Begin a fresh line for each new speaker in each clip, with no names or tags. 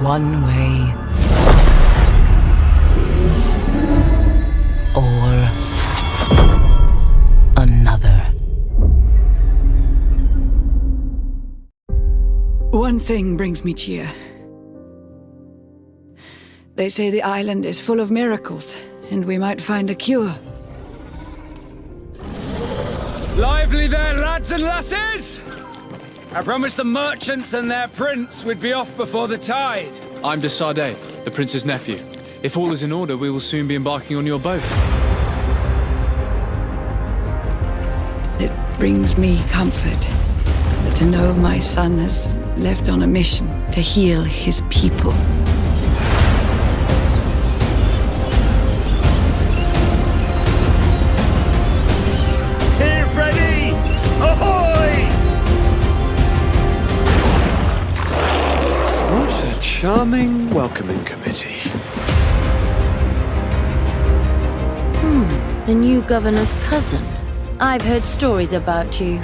one way or another.
One thing brings me cheer. They say the island is full of miracles, and we might find a cure.
Lively there, lads and lasses! I promised the merchants and their prince we'd be off before the tide.
I'm de Sardet, the prince's nephew. If all is in order, we will soon be embarking on your boat.
It brings me comfort to know my son has left on a mission to heal his people.
Charming welcoming committee.
The new governor's cousin. I've heard stories about you.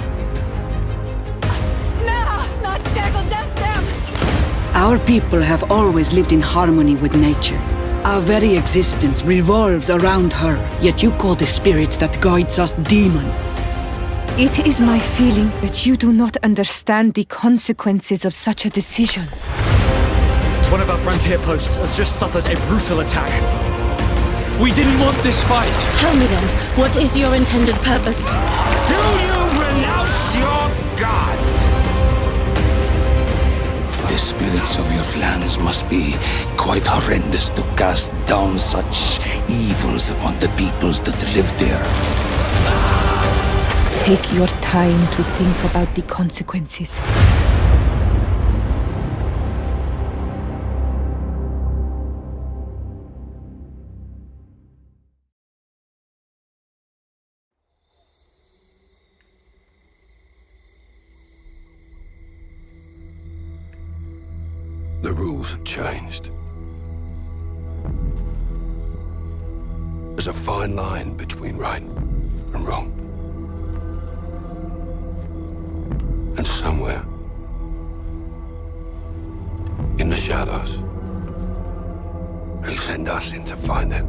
Our people have always lived in harmony with nature. Our very existence revolves around her, yet you call the spirit that guides us demon.
It is my feeling that you do not understand the consequences of such a decision.
One of our frontier posts has just suffered a brutal attack. We didn't want this fight.
Tell me then, what is your intended purpose?
Do you renounce your gods?
The spirits of your lands must be quite horrendous to cast down such evils upon the peoples that live there.
Take your time to think about the consequences.
The rules have changed. There's a fine line between right and wrong. And somewhere, in the shadows, they send us in to find it.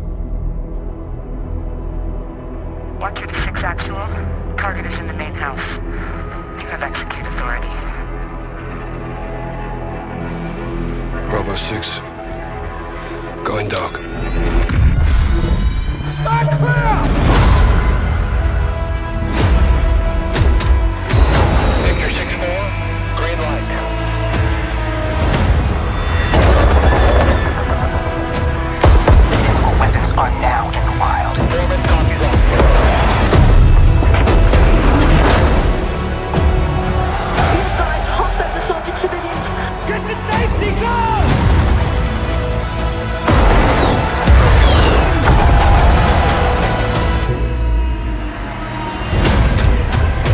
126 actual. Target is in the main house. You have execute authority.
Bravo 6. Going dark.
Stand clear! Victor 6-4, green light.
All weapons are now in the wild.
Foreman, copy that.
These guys, hostiles assaulted civilians.
Get to safety, go!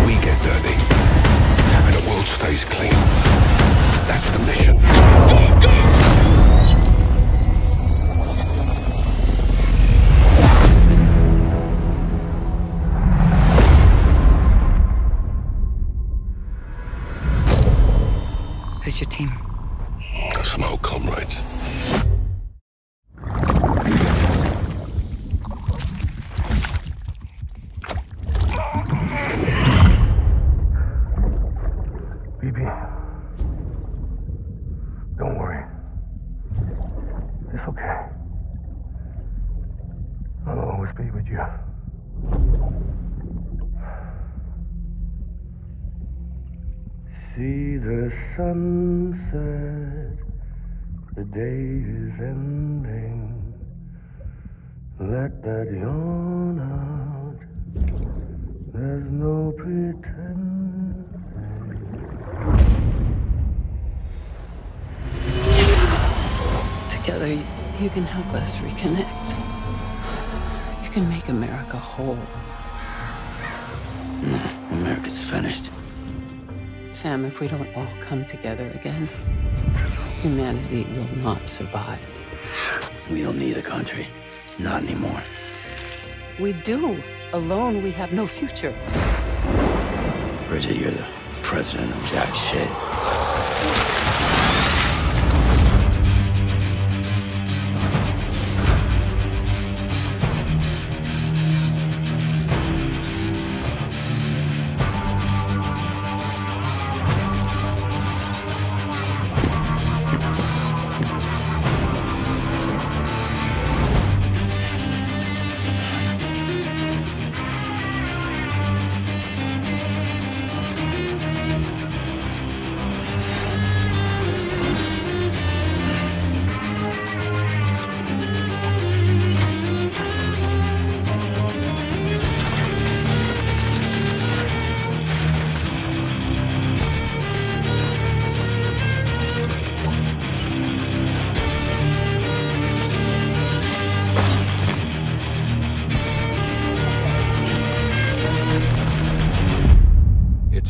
We get dirty, and the world stays clean. That's the mission.
Who's your team?
Some old comrades.
BB, don't worry. It's okay. I'll always be with you. See the sunset, the day is ending. Let that yawn out. There's no pretending.
Together, you can help us reconnect. You can make America whole.
No, America's finished.
Sam, if we don't all come together again, humanity will not survive.
We don't need a country. Not anymore.
We do. Alone, we have no future.
Bridget, you're the president of jack shit.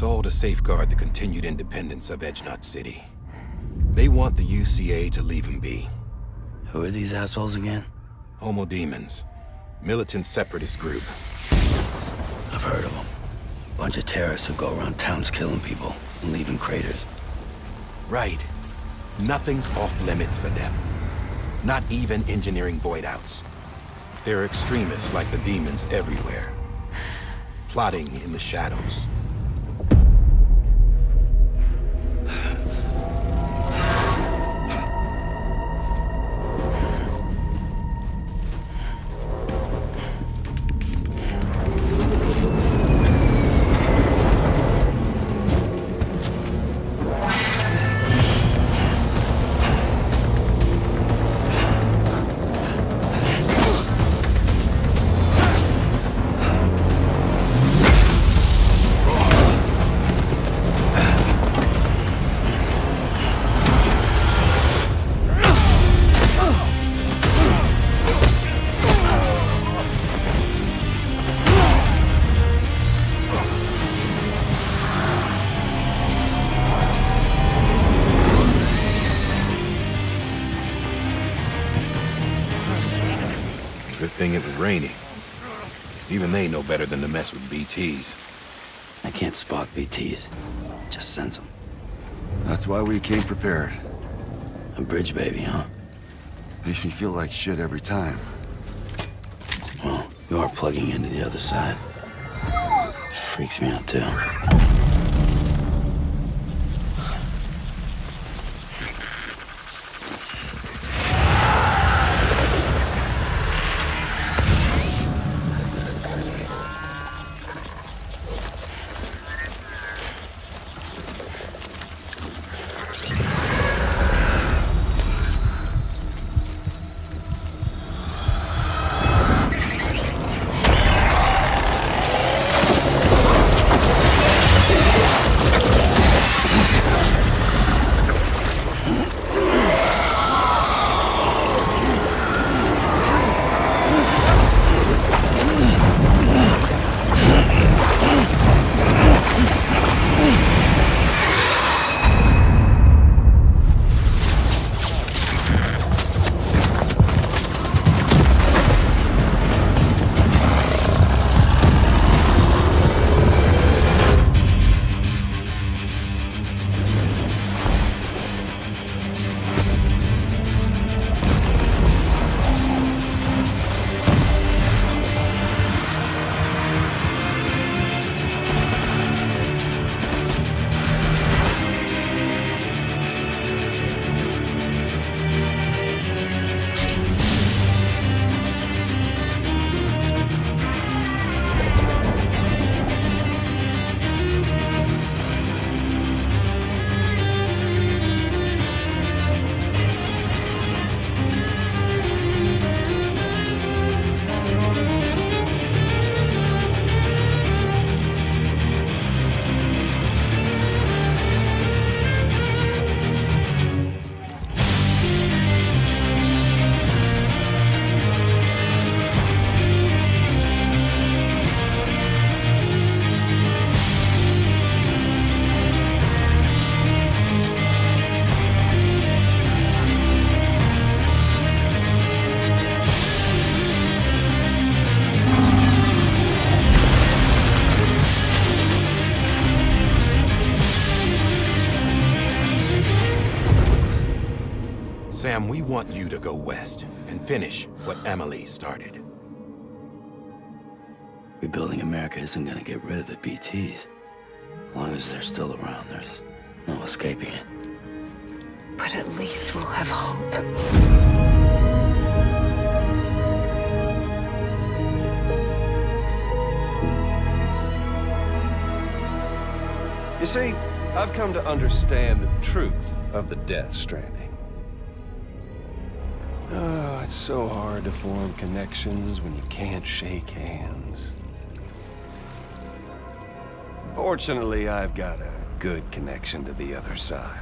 It's all to safeguard the continued independence of Edgenut City. They want the UCA to leave him be.
Who are these assholes again?
Homo Demons. Militant separatist group.
I've heard of them. Bunch of terrorists who go around towns killing people and leaving craters.
Right. Nothing's off limits for them. Not even engineering void outs. There are extremists like the demons everywhere. Plotting in the shadows. Good thing it was raining. Even they know better than to mess with BTs.
I can't spot BTs. Just sense them.
That's why we came prepared.
A bridge baby, huh?
Makes me feel like shit every time.
Well, you are plugging into the other side. Freaks me out, too.
Sam, we want you to go west and finish what Emily started.
Rebuilding America isn't gonna get rid of the BTs. As long as they're still around, there's no escaping it.
But at least we'll have hope.
You see, I've come to understand the truth of the Death Stranding. Oh, it's so hard to form connections when you can't shake hands. Fortunately, I've got a good connection to the other side.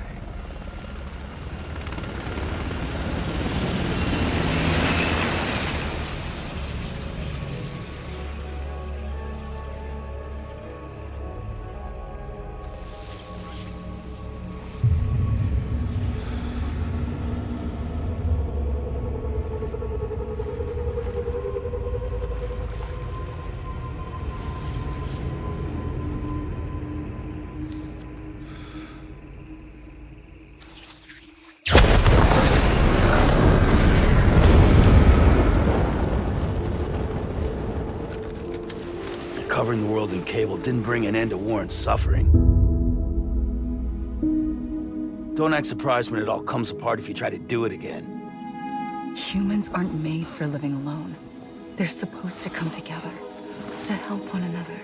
world and cable didn't bring an end to war and suffering. Don't act surprised when it all comes apart if you try to do it again.
Humans aren't made for living alone. They're supposed to come together, to help one another.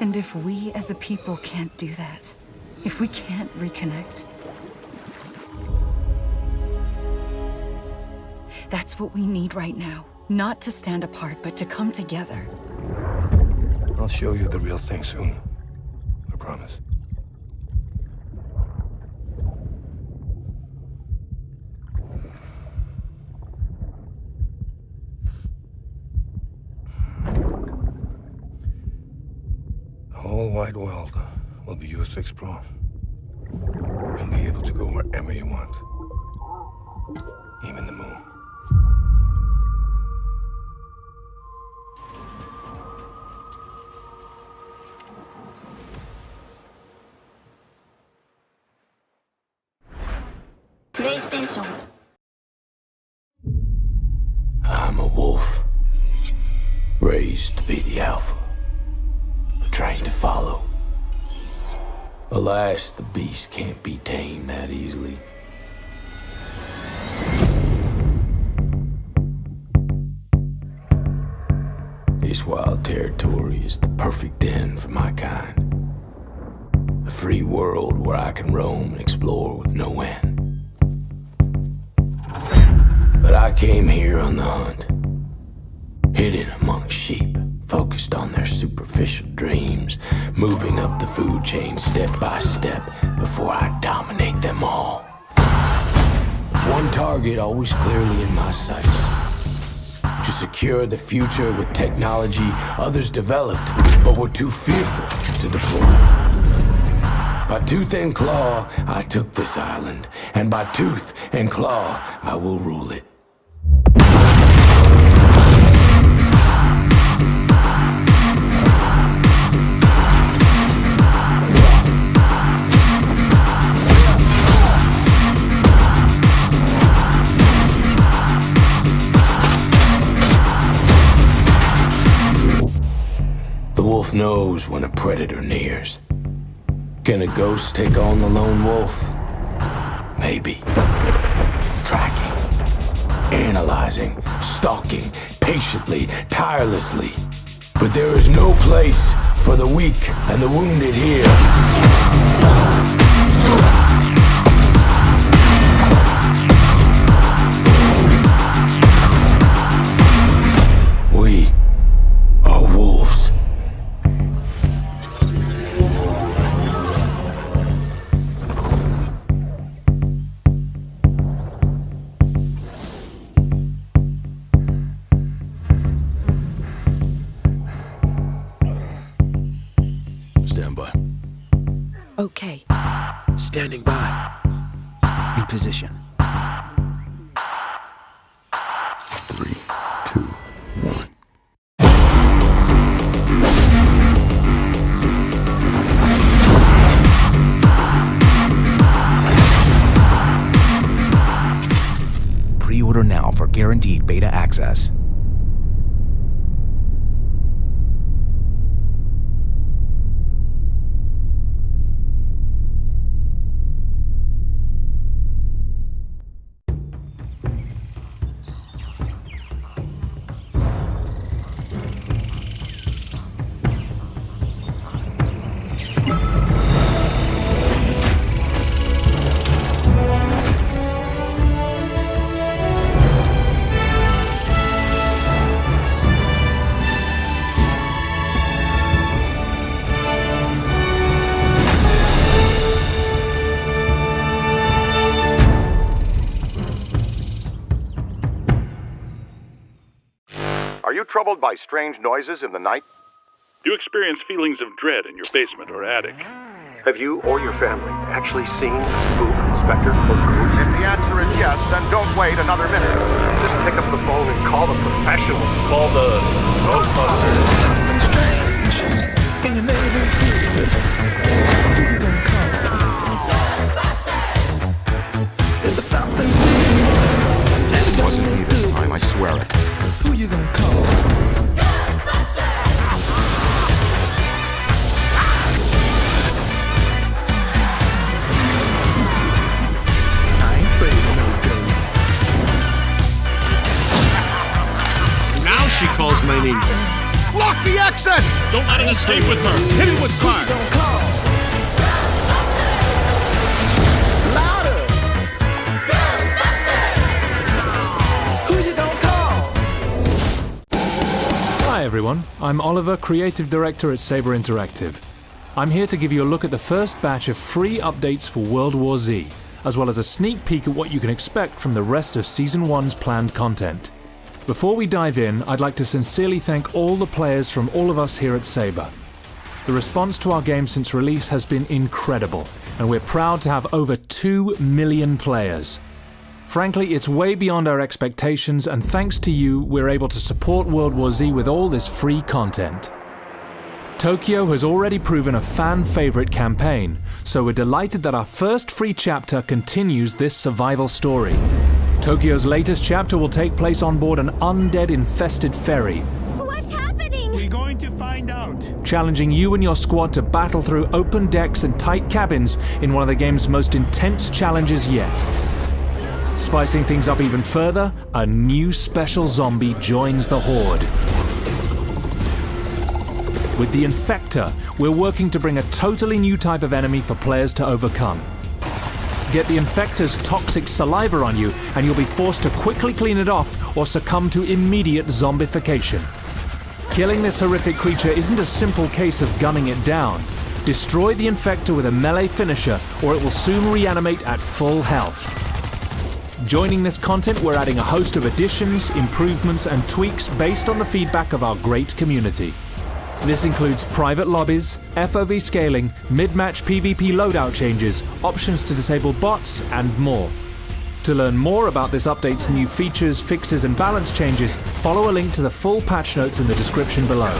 And if we as a people can't do that, if we can't reconnect, that's what we need right now. Not to stand apart, but to come together.
I'll show you the real thing soon. I promise. The whole wide world will be yours to explore. You'll be able to go wherever you want. Even the moon.
PlayStation.
I'm a wolf. Raised to be the alpha. Trained to follow. Alas, the beast can't be tamed that easily. This wild territory is the perfect den for my kind. A free world where I can roam and explore with no end. But I came here on the hunt, hidden among sheep, focused on their superficial dreams, moving up the food chain step by step before I dominate them all. With one target always clearly in my sights: to secure the future with technology others developed but were too fearful to deploy. By tooth and claw, I took this island, and by tooth and claw, I will rule it. The wolf knows when a predator nears. Can a ghost take on the lone wolf? Maybe. Tracking, analyzing, stalking, patiently, tirelessly. But there is no place for the weak and the wounded here. We are wolves. Stand by.
Okay.
Standing by.
In position.
3, 2, 1.
Pre-order now for guaranteed beta access.
Are you troubled by strange noises in the night?
Do you experience feelings of dread in your basement or attic?
Have you or your family actually seen a spook, Spectre, or ghost? If the answer is yes, then don't wait another minute. Just pick up the phone and call the professionals. Call the Ghostbusters.
Something strange in your neighborhood. Who you gonna call? Ghostbusters! If there's something weird,
It wasn't me this time, I swear it.
who you gonna call? Ghostbusters!
training.
Lock the exits!
Don't let it escape with her. Hit it with fire.
Hi everyone, I'm Oliver, Creative Director at Saber Interactive. I'm here to give you a look at the first batch of free updates for World War Z, as well as a sneak peek at what you can expect from the rest of Season 1's planned content. Before we dive in, I'd like to sincerely thank all the players from all of us here at Saber. The response to our game since release has been incredible, and we're proud to have over 2 million players. Frankly, it's way beyond our expectations, and thanks to you, we're able to support World War Z with all this free content. Tokyo has already proven a fan-favorite campaign, so we're delighted that our first free chapter continues this survival story. Tokyo's latest chapter will take place on board an undead-infested ferry.
What's happening? We're going to find out.
Challenging you and your squad to battle through open decks and tight cabins in one of the game's most intense challenges yet. Spicing things up even further, a new special zombie joins the horde. With the Infector, we're working to bring a totally new type of enemy for players to overcome. Get the Infector's toxic saliva on you, and you'll be forced to quickly clean it off or succumb to immediate zombification. Killing this horrific creature isn't a simple case of gunning it down. Destroy the Infector with a melee finisher, or it will soon reanimate at full health. Joining this content, we're adding a host of additions, improvements, and tweaks based on the feedback of our great community. This includes private lobbies, FOV scaling, mid-match PvP loadout changes, options to disable bots, and more. To learn more about this update's new features, fixes, and balance changes, follow a link to the full patch notes in the description below.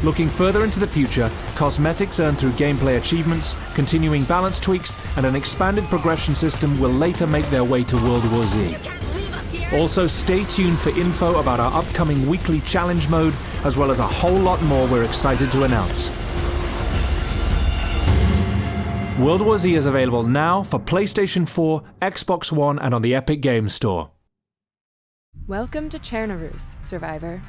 Looking further into the future, cosmetics earned through gameplay achievements, continuing balance tweaks, and an expanded progression system will later make their way to World War Z. Also, stay tuned for info about our upcoming weekly challenge mode, as well as a whole lot more we're excited to announce. World War Z is available now for PlayStation 4, Xbox One, and on the Epic Games Store.
Welcome to Chernarus, Survivor.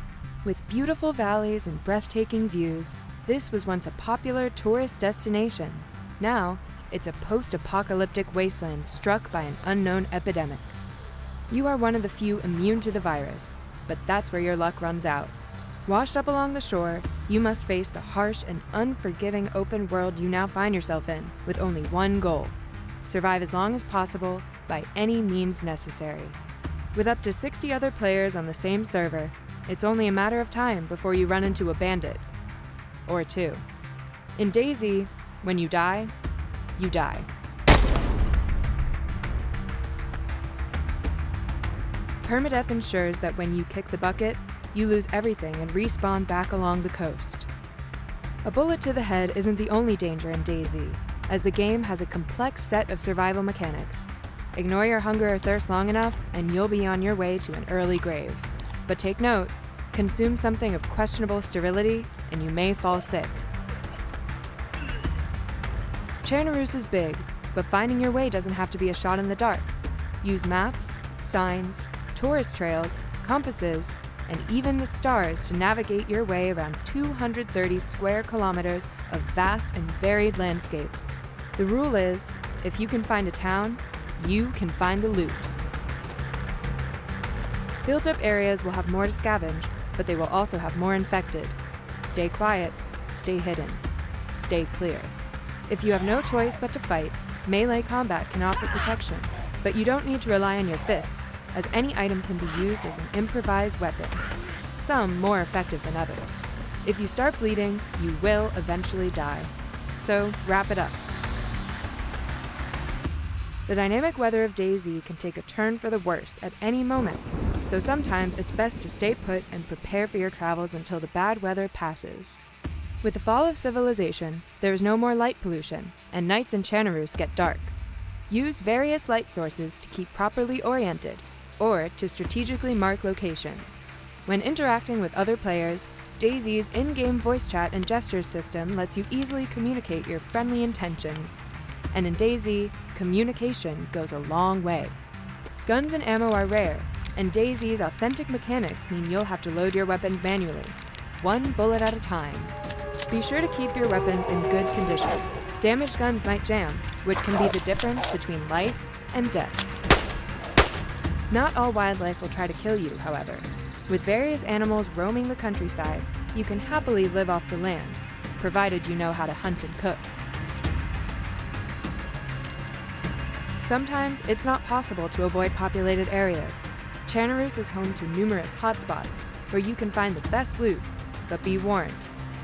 With beautiful valleys and breathtaking views, this was once a popular tourist destination. Now, it's a post-apocalyptic wasteland struck by an unknown epidemic. You are one of the few immune to the virus, but that's where your luck runs out. Washed up along the shore, you must face the harsh and unforgiving open world you now find yourself in, with only one goal: survive as long as possible by any means necessary. With up to 60 other players on the same server, it's only a matter of time before you run into a bandit. Or two. In DayZ, when you die, you die. Permadeath ensures that when you kick the bucket, you lose everything and respawn back along the coast. A bullet to the head isn't the only danger in DayZ, as the game has a complex set of survival mechanics. Ignore your hunger or thirst long enough, and you'll be on your way to an early grave. But take note, consume something of questionable sterility, and you may fall sick. Chernarus is big, but finding your way doesn't have to be a shot in the dark. Use maps, signs, tourist trails, compasses, and even the stars to navigate your way around 230 square kilometers of vast and varied landscapes. The rule is, if you can find a town, you can find the loot. Built-up areas will have more to scavenge, but they will also have more infected. Stay quiet, stay hidden, stay clear. If you have no choice but to fight, melee combat can offer protection, but you don't need to rely on your fists, as any item can be used as an improvised weapon, some more effective than others. If you start bleeding, you will eventually die. So wrap it up. The dynamic weather of DayZ can take a turn for the worse at any moment, so sometimes it's best to stay put and prepare for your travels until the bad weather passes. With the fall of civilization, there is no more light pollution, and nights in Chernarus get dark. Use various light sources to keep properly oriented, or to strategically mark locations. When interacting with other players, DayZ's in-game voice chat and gestures system lets you easily communicate your friendly intentions. And in DayZ, communication goes a long way. Guns and ammo are rare, and DayZ's authentic mechanics mean you'll have to load your weapons manually, one bullet at a time. Be sure to keep your weapons in good condition. Damaged guns might jam, which can be the difference between life and death. Not all wildlife will try to kill you, however. With various animals roaming the countryside, you can happily live off the land, provided you know how to hunt and cook. Sometimes it's not possible to avoid populated areas. Chernarus is home to numerous hotspots where you can find the best loot, but be warned,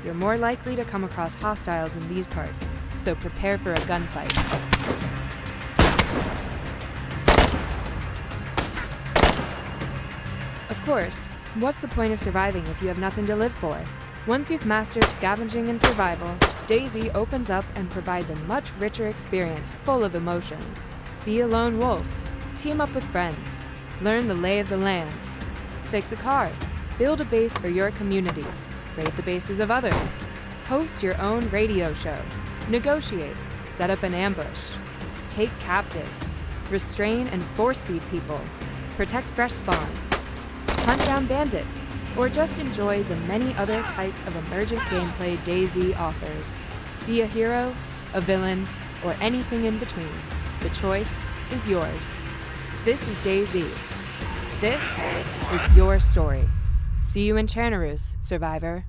you're more likely to come across hostiles in these parts, so prepare for a gunfight. Of course, what's the point of surviving if you have nothing to live for? Once you've mastered scavenging and survival, DayZ opens up and provides a much richer experience full of emotions. Be a lone wolf, team up with friends, learn the lay of the land, fix a car, build a base for your community, raid the bases of others, host your own radio show, negotiate, set up an ambush, take captives, restrain and force-feed people, protect fresh spawns, hunt down bandits, or just enjoy the many other types of emergent gameplay DayZ offers. Be a hero, a villain, or anything in between. The choice is yours. This is DayZ. This is your story. See you in Chernarus, survivor.